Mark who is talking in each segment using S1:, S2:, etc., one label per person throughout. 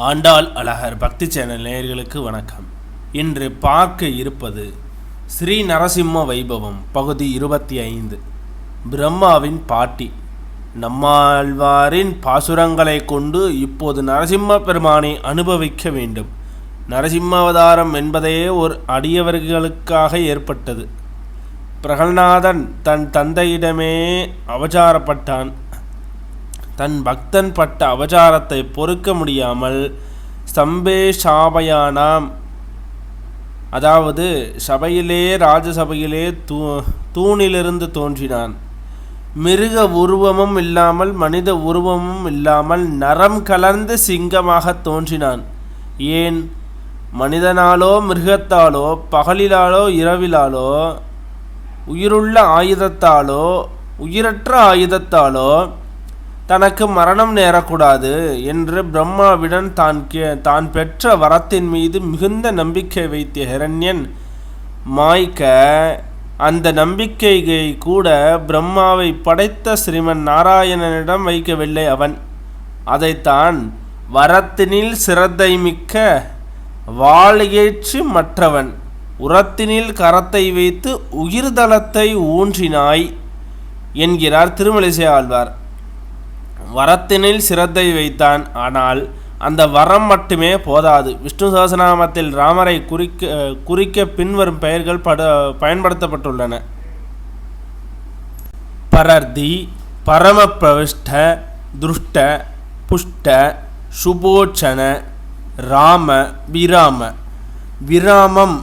S1: ஆண்டாள் அழகர் பக்தி சேனல் நேயர்களுக்கு வணக்கம். இன்று பார்க்க இருப்பது ஸ்ரீ நரசிம்ம வைபவம் பகுதி 25. பிரம்மாவின் பாட்டி. நம்மாழ்வாரின் பாசுரங்களை கொண்டு இப்போது நரசிம்ம பெருமானை அனுபவிக்க வேண்டும். நரசிம்ம அவதாரம் என்பதே ஒரு அடியவர்களுக்காக ஏற்பட்டது. பிரகல்நாதன் தன் தந்தையிடமே அவதாரப்பட்டான். தன் பக்தன் பட்ட அவதாரத்தை பொறுக்க முடியாமல் சம்பேஷாபயானாம், அதாவது சபையிலே ராஜசபையிலே தூணிலிருந்து தோன்றினான். மிருக உருவமும் இல்லாமல் மனித உருவமும் இல்லாமல் நரம் கலர்ந்து சிங்கமாக தோன்றினான். ஏன் மனிதனாலோ மிருகத்தாலோ பகலிலாலோ இரவிலாலோ உயிருள்ள ஆயுதத்தாலோ உயிரற்ற ஆயுதத்தாலோ தனக்கு மரணம் நேரக்கூடாது என்று பிரம்மாவிடம் தான் பெற்ற வரத்தின் மீது மிகுந்த நம்பிக்கை வைத்த ஹிரண்யன் மாய்க்க அந்த நம்பிக்கையை கூட பிரம்மாவை படைத்த ஸ்ரீமன் நாராயணனிடம் வைக்கவில்லை. அவன் அதைத்தான் வரத்தினில் சிரத்தை மிக்க வாழையேற்று மற்றவன் உரத்தினில் கரத்தை வைத்து உயிர்தலத்தை ஊன்றினாய் என்கிறார் திருமழிசை ஆழ்வார். வரத்தினில் சிரத்தை வைத்தான். ஆனால் அந்த வரம் மட்டுமே போதாது. விஷ்ணு சஹஸ்ரநாமத்தில் ராமரை குறிக்க பின்வரும் பெயர்கள் பயன்படுத்தப்பட்டுள்ளன. பரர்தி, பரமபிரவிஷ்ட, துஷ்ட, புஷ்ட, சுபோச்சன, ராம, விராம. விராமம்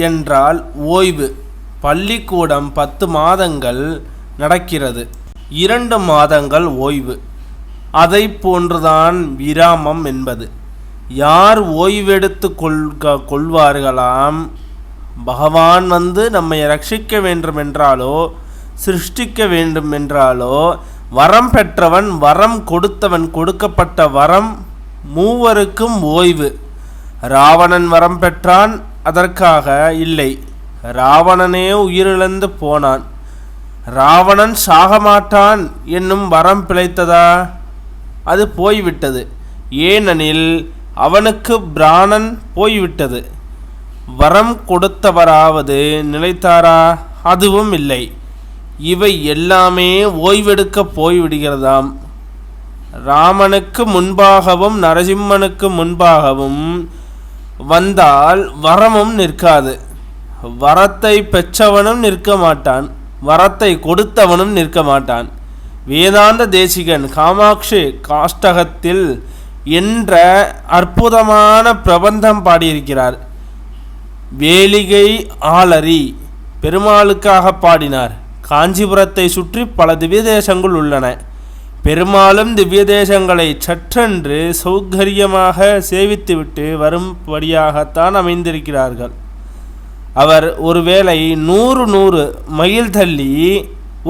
S1: என்றால் ஓய்வு. பள்ளிக்கூடம் 10 மாதங்கள் நடக்கிறது, 2 மாதங்கள் ஓய்வு. அதை போன்றுதான் விராமம் என்பது. யார் ஓய்வெடுத்து கொள்வார்களாம், பகவான் வந்து நம்மை ரட்சிக்க வேண்டுமென்றாலோ சிருஷ்டிக்க வேண்டுமென்றாலோ வரம் பெற்றவன் வரம் கொடுத்தவன் கொடுக்கப்பட்ட வரம் மூவருக்கும் ஓய்வு. ராவணன் வரம் பெற்றான், அதற்காக இல்லை. ராவணனே உயிரிழந்து போனான். ராவணன் சாகமாட்டான் என்னும் வரம் பிழைத்ததா? அது போய்விட்டது. ஏனெனில் அவனுக்கு பிராணன் போய்விட்டது. வரம் கொடுத்தவராவது நிலைத்தாரா? அதுவும் இல்லை. இவை எல்லாமே ஓய்வெடுக்க போய்விடுகிறதாம். ராமனுக்கு முன்பாகவும் நரசிம்மனுக்கு முன்பாகவும் வந்தால் வரமும் நிற்காது. வரத்தை பெற்றவனும் நிற்க மாட்டான், வரத்தை கொடுத்தவனும் நிற்க மாட்டான். வேதாந்த தேசிகன் காமாட்சி காஷ்டகத்தில் என்ற அற்புதமான பிரபந்தம் பாடியிருக்கிறார். வேலிகை ஆளரி பெருமாளுக்காக பாடினார். காஞ்சிபுரத்தை சுற்றி பல திவ்ய தேசங்கள் உள்ளன. பெருமாளும் திவ்ய தேசங்களை சற்றென்று சௌகரியமாக சேவித்துவிட்டு வரும்படியாகத்தான் அமைந்திருக்கிறார்கள். அவர் ஒருவேளை 100 மைல் தள்ளி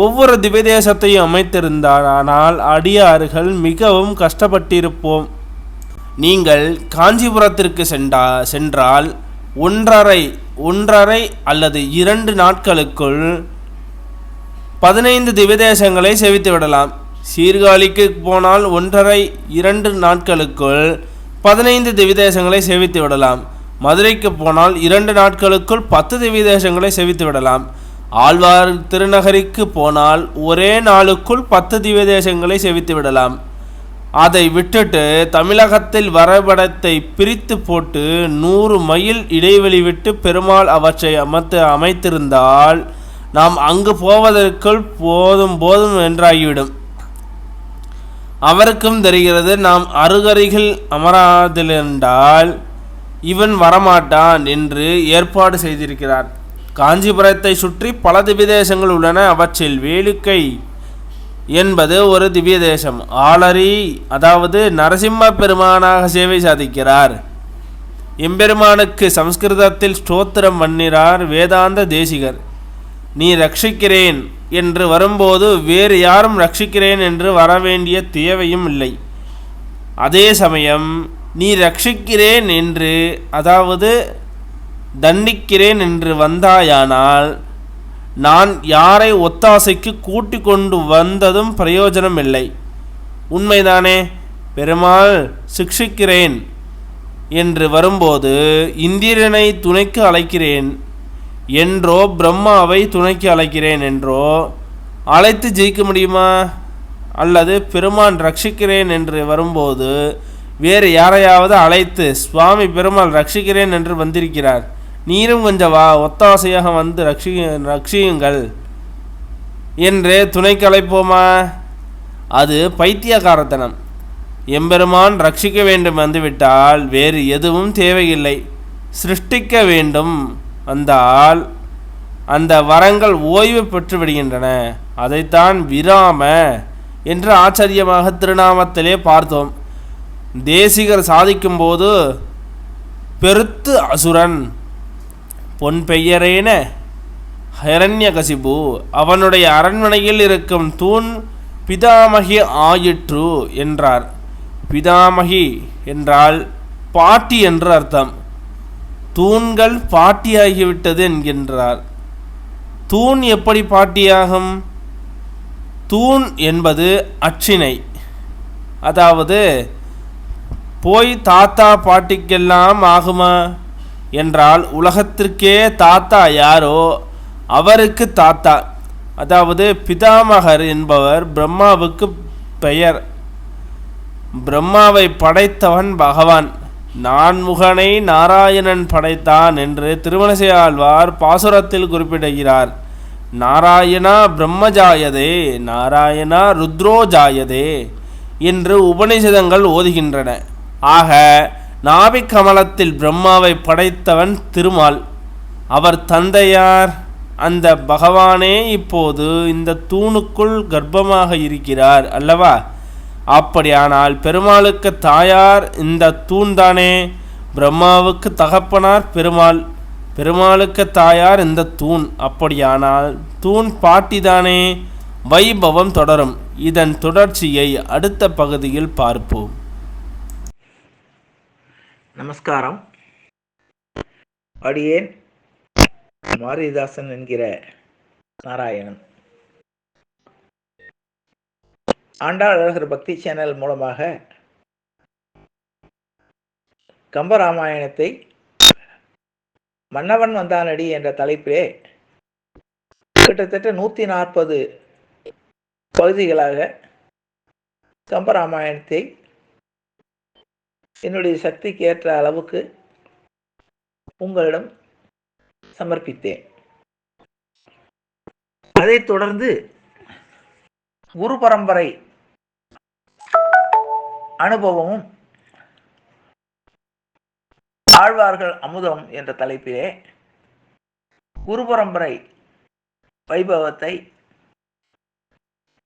S1: ஒவ்வொரு திவ்யதேசத்தையும் அமைத்திருந்தானால் அடியார்கள் மிகவும் கஷ்டப்பட்டிருப்போம். நீங்கள் காஞ்சிபுரத்திற்கு சென்றால் ஒன்றரை அல்லது 2 நாட்களுக்குள் 15 திவ்யதேசங்களை சேவித்து விடலாம். சீர்காழிக்கு போனால் 1.5-2 நாட்களுக்குள் 15 திவ்யதேசங்களை சேவித்து விடலாம். மதுரைக்கு போனால் 2 நாட்களுக்குள் 10 திவ்யதேசங்களை சேவித்து விடலாம். ஆழ்வார் திருநகரிக்கு போனால் ஒரே நாளுக்குள் 10 திவ்யதேசங்களை சேவித்து விடலாம். அதை விட்டுட்டு தமிழகத்தில் வரைபடத்தை பிரித்து போட்டு 100 மைல் இடைவெளி விட்டு பெருமாள் அவற்றை அமைத்திருந்தால் நாம் அங்கு போவதற்குள் போதும் என்றாகிவிடும். அவருக்கும் தெரிகிறது நாம் அருகருகில் அமராதிருந்தால் இவன் வரமாட்டான் என்று ஏற்பாடு செய்திருக்கிறார். காஞ்சிபுரத்தை சுற்றி பல திவ்யதேசங்கள் உள்ளன. அவற்றில் வேலுக்கை என்பது ஒரு திவ்ய தேசம். ஆளரி, அதாவது நரசிம்ம பெருமானாக சேவை சாதிக்கிறார். எம்பெருமானுக்கு சம்ஸ்கிருதத்தில் ஸ்தோத்திரம் பண்ணினார் வேதாந்த தேசிகர். நீ ரட்சிக்கிறேன் என்று வரும்போது வேறு யாரும் ரட்சிக்கிறேன் என்று வரவேண்டிய தேவையும் இல்லை. அதே சமயம் நீ ரட்சிக்கிறேன் என்று, அதாவது தண்டிக்கிறேன் என்று வந்தாயானால் நான் யாரை ஒத்தாசைக்கு கூட்டிக் கொண்டு வந்ததும் பிரயோஜனம் இல்லை. உண்மைதானே? பெருமாள் சிக்ஷிக்கிறேன் என்று வரும்போது இந்திரனை துணைக்கு அழைக்கிறேன் என்றோ பிரம்மாவை துணைக்கு அழைக்கிறேன் என்றோ அழைத்து ஜெயிக்க முடியுமா? அல்லது பெருமான் ரட்சிக்கிறேன் என்று வரும்போது வேறு யாரையாவது அழைத்து சுவாமி பெருமாள் ரட்சிக்கிறேன் என்று வந்திருக்கிறார், நீரும் கொஞ்சம் வா, ஒத்தாசையாக வந்து ரட்சியுங்கள் என்று துணைக்கு அழைப்போமா? அது பைத்தியக்காரத்தனம். எம்பெருமான் ரட்சிக்க வேண்டும் வந்துவிட்டால் வேறு எதுவும் தேவையில்லை. சிருஷ்டிக்க வேண்டும் வந்தால் அந்த வரங்கள் ஓய்வு பெற்று விடுகின்றன. அதைத்தான் விராம என்று ஆச்சரியமாக திருநாமத்திலே பார்த்தோம். தேசிகர் சாதிக்கும்போது பெருத்து அசுரன் பொன் பெயரேன ஹிரண்யகசிபு அவனுடைய அரண்மனையில் இருக்கும் தூண் பிதாமகி ஆயிற்று என்றார். பிதாமகி என்றால் பாட்டி என்று அர்த்தம். தூண்கள் பாட்டியாகிவிட்டது என்கின்றார். தூண் எப்படி பாட்டியாகும்? தூண் என்பது அச்சினை, அதாவது போய் தாத்தா பாட்டிக்கெல்லாம் ஆகுமா என்றால் உலகத்திற்கே தாத்தா யாரோ அவருக்கு தாத்தா, அதாவது பிதாமகர் என்பவர் பிரம்மாவுக்கு பெயர். பிரம்மாவை படைத்தவன் பகவான். நான்முகனை நாராயணன் படைத்தான் என்று திருமணசை ஆழ்வார் பாசுரத்தில் குறிப்பிடுகிறார். நாராயணா பிரம்மஜாயதே நாராயணா ருத்ரோஜாயதே என்று உபனிஷதங்கள் ஓதுகின்றன. ஆக நாபிக்கமலத்தில் பிரம்மாவை படைத்தவன் திருமால். அவர் தந்தையார்? அந்த பகவானே இப்போது இந்த தூணுக்குள் கர்ப்பமாக இருக்கிறார் அல்லவா? அப்படியானால் பெருமாளுக்கு தாயார் இந்த தூண் தானே. பிரம்மாவுக்கு தகப்பனார் பெருமாள், பெருமாளுக்கு தாயார் இந்த தூண். அப்படியானால் தூண் பாட்டிதானே. வைபவம் தொடரும். இதன் தொடர்ச்சியை அடுத்த பகுதியில் பார்ப்போம்.
S2: நமஸ்காரம். அடியேன் மாரிதாசன் என்கிற நாராயணன். ஆண்டாள் அழகர் பக்தி சேனல் மூலமாக கம்பராமாயணத்தை மன்னவன் வந்தானடி என்ற தலைப்பிலே கிட்டத்தட்ட 140 பகுதிகளாக கம்பராமாயணத்தை என்னுடைய சக்திக்கு ஏற்ற அளவுக்கு உங்களிடம் சமர்ப்பித்தேன். அதைத் தொடர்ந்து குரு பரம்பரை அனுபவமும் ஆழ்வார்கள் அமுதம் என்ற தலைப்பிலே குரு பரம்பரை வைபவத்தை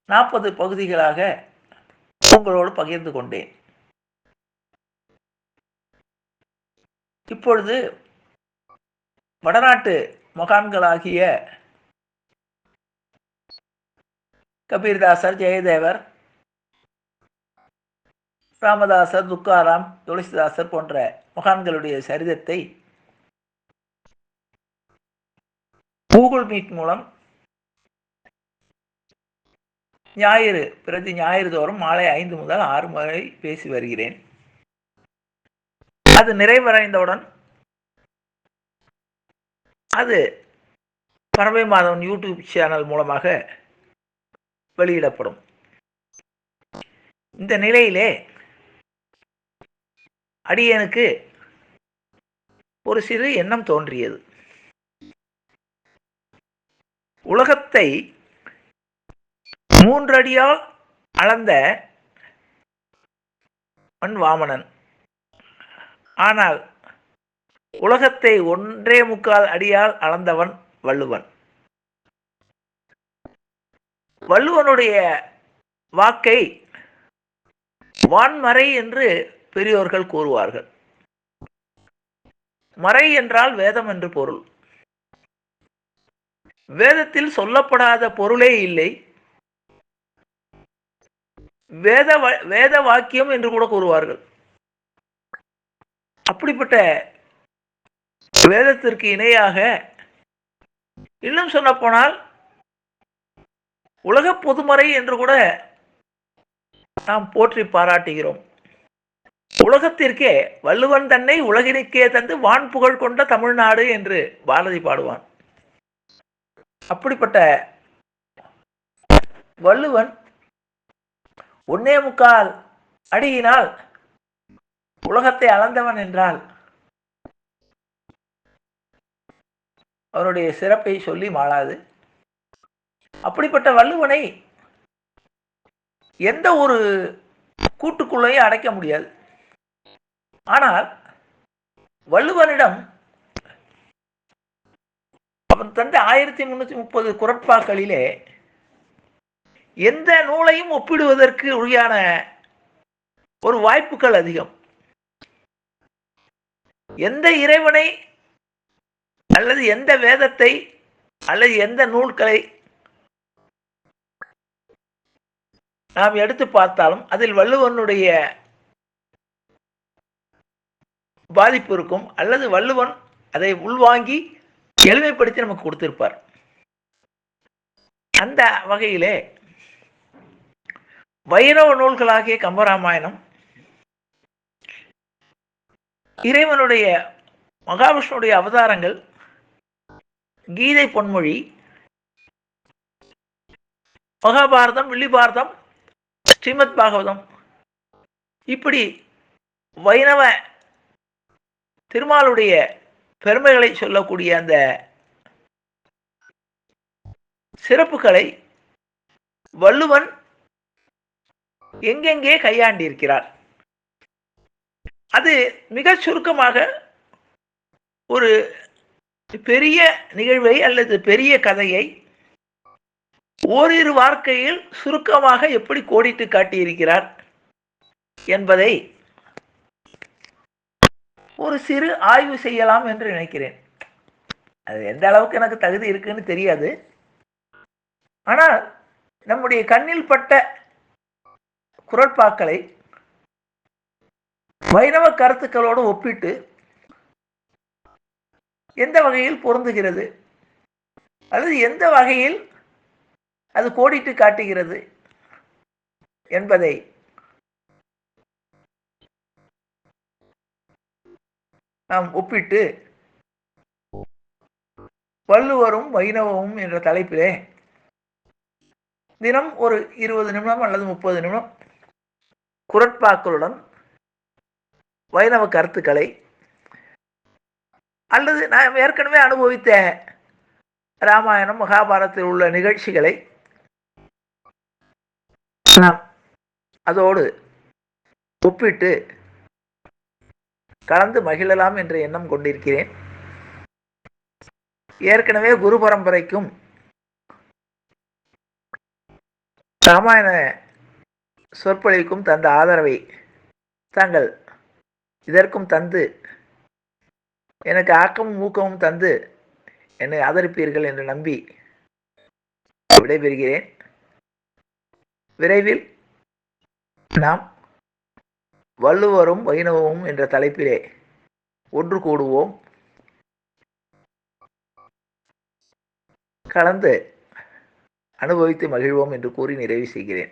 S2: 40 பகுதிகளாக உங்களோடு பகிர்ந்து கொண்டேன். இப்பொழுது வடநாட்டு மகான்களாகிய கபீர்தாசர், ஜெயதேவர், ராமதாசர், துக்காராம், துளசிதாசர் போன்ற மகான்களுடைய சரிதத்தை கூகுள் மீட் மூலம் பிரதி ஞாயிறு தோறும் மாலை 5 முதல் 6 வரை பேசி வருகிறேன். அது நிறைவடைந்தவுடன் அது பரமை மாதவன் யூடியூப் சேனல் மூலமாக வெளியிடப்படும். இந்த நிலையிலே அடியனுக்கு ஒரு சிறு எண்ணம் தோன்றியது. உலகத்தை 3 அடியால் அளந்த வாமனன், ஆனால் உலகத்தை 1.25 அடியால் அளந்தவன் வள்ளுவன். வள்ளுவனுடைய வாக்கை வான்மறை என்று பெரியோர்கள் கூறுவார்கள். மறை என்றால் வேதம் என்று பொருள். வேதத்தில் சொல்லப்படாத பொருளே இல்லை. வேத வாக்கியம் என்று கூட கூறுவார்கள். அப்படிப்பட்ட வேதத்திற்கு இணையாக இன்னும் சொல்ல போனால் உலக பொதுமறை என்று கூட நாம் போற்றி பாராட்டுகிறோம். உலகத்திற்கே வள்ளுவன் தன்னை உலகினுக்கே தந்து வான் புகழ் கொண்ட தமிழ்நாடு என்று பாரதி பாடுவான். அப்படிப்பட்ட வள்ளுவன் 1.25 அடியினால் உலகத்தை அளந்தவன் என்றால் அவருடைய சிறப்பை சொல்லி மாளாது. அப்படிப்பட்ட வள்ளுவனை எந்த ஒரு கூட்டுக்குள்ளேயும் அடைக்க முடியாது. ஆனால் வள்ளுவனிடம் அவன் தந்த 1330 குறட்பாக்களிலே எந்த நூலையும் ஒப்பிடுவதற்கு உரியான ஒரு வாய்ப்புகள் அதிகம். எந்த இறைவனை அல்லது எந்த வேதத்தை அல்லது எந்த நூல்களை நாம் எடுத்து பார்த்தாலும் அதில் வள்ளுவனுடைய பாதிப்பு இருக்கும், அல்லது வள்ளுவன் அதை உள்வாங்கி எளிமைப்படுத்தி நமக்கு கொடுத்திருப்பார். அந்த வகையிலே வைணவ நூல்களாகிய கம்பராமாயணம், இறைவனுடைய மகாவிஷ்ணுடைய அவதாரங்கள், கீதை பொன்மொழி, மகாபாரதம், வில்லிபாரதம், ஸ்ரீமத் பாகவதம், இப்படி வைணவ திருமாலுடைய பெருமைகளை சொல்லக்கூடிய அந்த சிறப்புகளை வள்ளுவன் எங்கெங்கே கையாண்டிருக்கிறார். அது மிக சுருக்கமாக ஒரு பெரிய நிகழ்வை அல்லது பெரிய கதையை ஓரிரு வார்த்தையில் சுருக்கமாக எப்படி கோடிட்டு காட்டியிருக்கிறார் என்பதை ஒரு சிறு ஆய்வு செய்யலாம் என்று நினைக்கிறேன். அது எந்த அளவுக்கு எனக்கு தகுதி இருக்குன்னு தெரியாது. ஆனால் நம்முடைய கண்ணில் பட்ட குறட்பாக்களை வைணவ கருத்துக்களோடு ஒப்பிட்டு எந்த வகையில் பொருந்துகிறது அல்லது எந்த வகையில் அது கோடிட்டு காட்டுகிறது என்பதை நாம் ஒப்பிட்டு வள்ளுவரும் வைணவமும் என்ற தலைப்பிலே தினம் ஒரு 20 நிமிடம் அல்லது 30 நிமிடம் குறட்பாக்களுடன் வைணவ கருத்துக்களை அல்லது நான் ஏற்கனவே அனுபவித்த ராமாயணம் மகாபாரதத்தில் உள்ள நிகழ்ச்சிகளை நாம் அதோடு ஒப்பிட்டு கலந்து மகிழலாம் என்ற எண்ணம் கொண்டிருக்கிறேன். ஏற்கனவே குரு பரம்பரைக்கும் ராமாயண சொற்பொழிவுக்கும் தந்த ஆதரவை தாங்கள் இதற்கும் தந்து எனக்கு ஆக்கமும் ஊக்கமும் தந்து என்னை ஆதரிப்பீர்கள் என்று நம்பி விடைபெறுகிறேன். விரைவில் நாம் வள்ளுவரும் வைணவமும் என்ற தலைப்பிலே ஒன்று கூடுவோம், கலந்து அனுபவித்து மகிழ்வோம் என்று கூறி நிறைவு செய்கிறேன்.